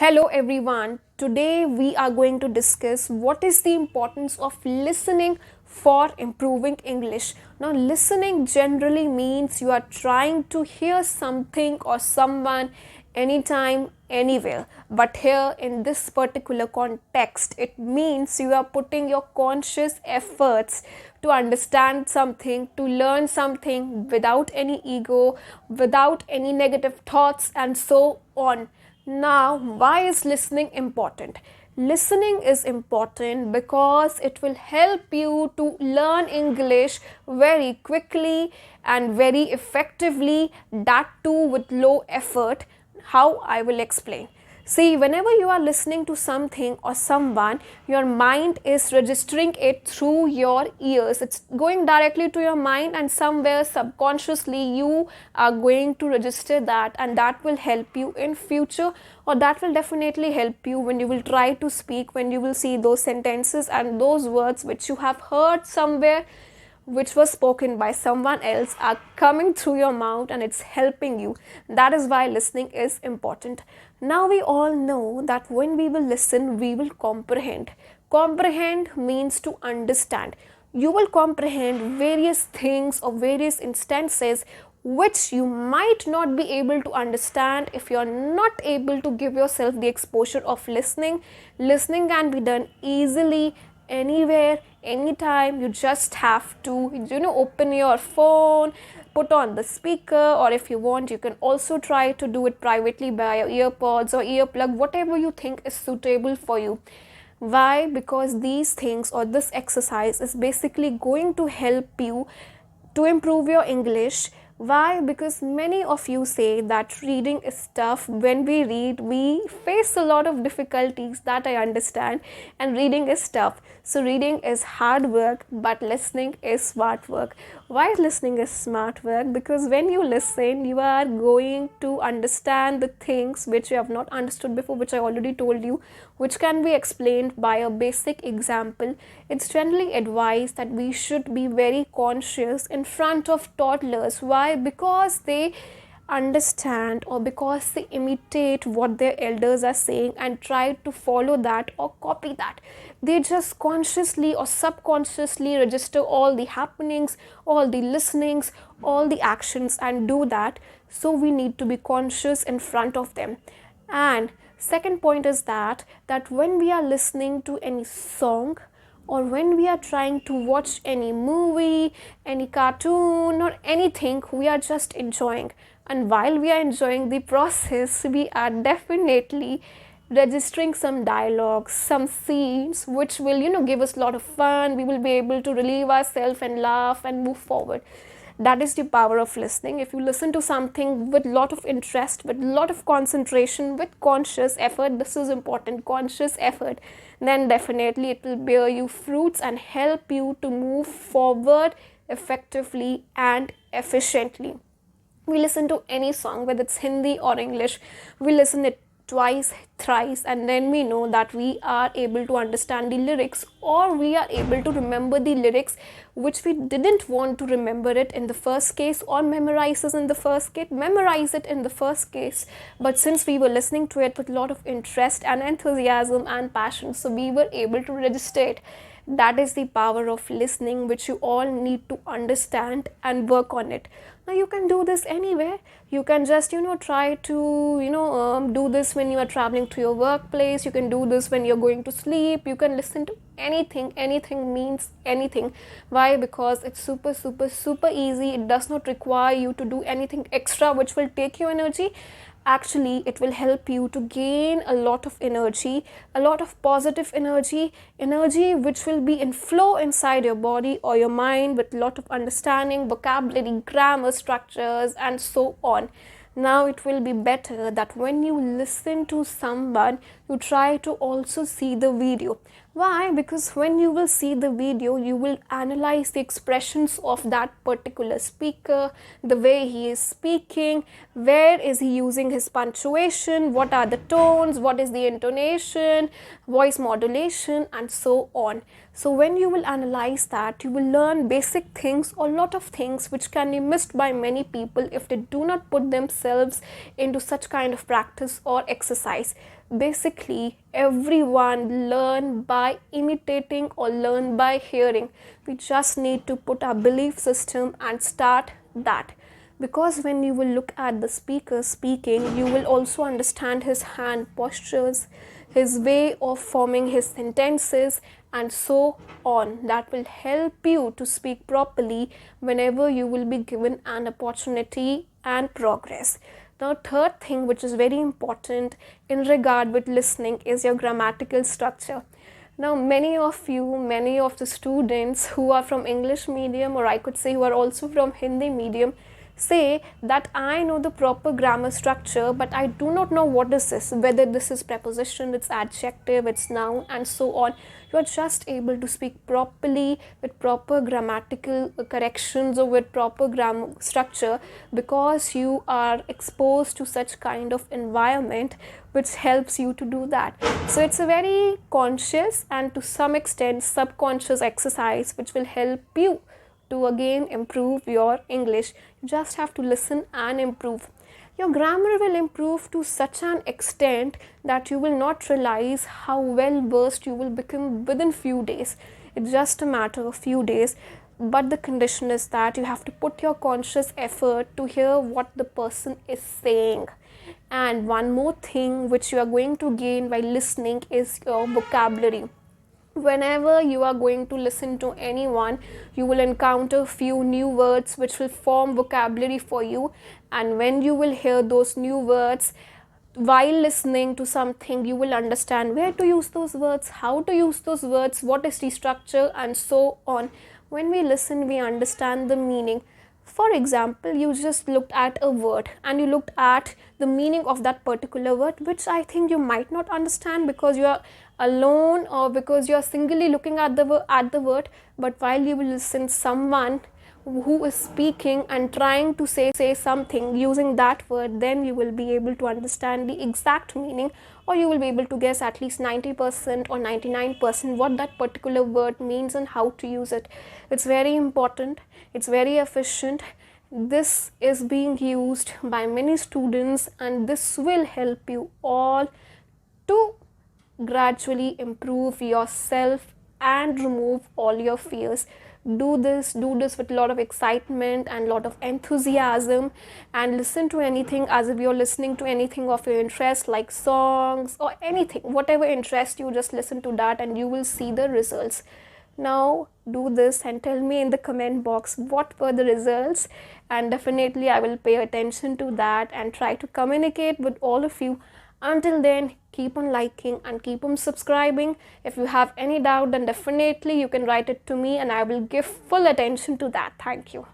Hello everyone. Today we are going to discuss what is the importance of listening for improving English. Now, listening generally means you are trying to hear something or someone anytime, anywhere. But here in this particular context, it means you are putting your conscious efforts to understand something, to learn something without any ego, without any negative thoughts, and so on. Now, why is listening important? Listening is important because it will help you to learn English very quickly and very effectively, that too with low effort. How I will explain. See, whenever you are listening to something or someone, your mind is registering it through your ears. It's going directly to your mind, and somewhere subconsciously you are going to register that, and that will help you in future, or that will definitely help you when you will try to speak, when you will see those sentences and those words which you have heard somewhere, which was spoken by someone else, are coming through your mouth and it's helping you. That is why listening is important. Now, we all know that when we will listen, we will comprehend. Comprehend means to understand. You will comprehend various things or various instances which you might not be able to understand if you are not able to give yourself the exposure of listening. Listening can be done easily, anywhere, anytime. You just have to open your phone, put on the speaker, or if you want, you can also try to do it privately by your earpods or earplug, whatever you think is suitable for you. Why? Because these things or this exercise is basically going to help you to improve your English. Why? Because many of you say that reading is tough. When we read, we face a lot of difficulties, that I understand, and reading is tough. So, reading is hard work, but listening is smart work. Why listening is smart work? Because when you listen, you are going to understand the things which you have not understood before, which I already told you, which can be explained by a basic example. It's generally advised that we should be very conscious in front of toddlers. Why? Because they understand, or because they imitate what their elders are saying and try to follow that or copy that. They just consciously or subconsciously register all the happenings, all the listenings, all the actions, and do that. So we need to be conscious in front of them. And second point is that when we are listening to any song, or when we are trying to watch any movie, any cartoon, or anything, we are just enjoying. And while we are enjoying the process, we are definitely registering some dialogues, some scenes, which will, give us a lot of fun. We will be able to relieve ourselves and laugh and move forward. That is the power of listening. If you listen to something with lot of interest, with lot of concentration, with conscious effort, this is important, conscious effort, then definitely it will bear you fruits and help you to move forward effectively and efficiently. We listen to any song, whether it's Hindi or English, we listen it twice, thrice, and then we know that we are able to understand the lyrics, or we are able to remember the lyrics which we didn't want to remember it in the first case, or memorize it in the first case. But since we were listening to it with a lot of interest and enthusiasm and passion, so we were able to register it. That is the power of listening, which you all need to understand and work on it. Now, you can do this anywhere. You can just try to do this when you are traveling to your workplace. You can do this when you're going to sleep. You can listen to anything. Anything means anything. Why? Because it's super easy. It does not require you to do anything extra which will take your energy. Actually, it will help you to gain a lot of energy, a lot of positive energy which will be in flow inside your body or your mind, with a lot of understanding, vocabulary, grammar, structures, and so on. Now, it will be better that when you listen to someone, you try to also see the video. Why? Because when you will see the video, you will analyze the expressions of that particular speaker, the way he is speaking, where is he using his punctuation, what are the tones, what is the intonation, voice modulation, and so on. So when you will analyze that, you will learn basic things, or a lot of things which can be missed by many people if they do not put themselves into such kind of practice or exercise. Basically, everyone learn by imitating or learn by hearing. We just need to put our belief system and start that. Because when you will look at the speaker speaking, you will also understand his hand postures, his way of forming his sentences, and so on. That will help you to speak properly whenever you will be given an opportunity and progress. The third thing which is very important in regard with listening is your grammatical structure. Now, many of the students who are from English medium, or I could say who are also from Hindi medium, say that I know the proper grammar structure, but I do not know what is this, whether this is preposition, it's adjective, it's noun, and so on. You are just able to speak properly with proper grammatical corrections or with proper grammar structure because you are exposed to such kind of environment which helps you to do that. So it's a very conscious and to some extent subconscious exercise which will help you to again improve your English. You just have to listen and improve. Your grammar will improve to such an extent that you will not realize how well versed you will become within few days. It's just a matter of few days, but the condition is that you have to put your conscious effort to hear what the person is saying. And one more thing which you are going to gain by listening is your vocabulary. Whenever you are going to listen to anyone, you will encounter few new words which will form vocabulary for you, and when you will hear those new words while listening to something, you will understand where to use those words, how to use those words, what is the structure, and so on. When we listen, we understand the meaning. For example, you just looked at a word and you looked at the meaning of that particular word, which I think you might not understand because you are alone or because you are singly looking at the word. But while you will listen someone who is speaking and trying to say something using that word, then you will be able to understand the exact meaning, or you will be able to guess at least 90% or 99% what that particular word means and how to use it. It's very important, it's very efficient. This is being used by many students, and this will help you all to gradually improve yourself and remove all your fears. Do this with a lot of excitement and a lot of enthusiasm, and listen to anything as if you're listening to anything of your interest, like songs or anything, whatever interests you, just listen to that and you will see the results. Now do this and tell me in the comment box what were the results, and definitely I will pay attention to that and try to communicate with all of you. Until then, keep on liking and keep on subscribing. If you have any doubt, then definitely you can write it to me and I will give full attention to that. Thank you.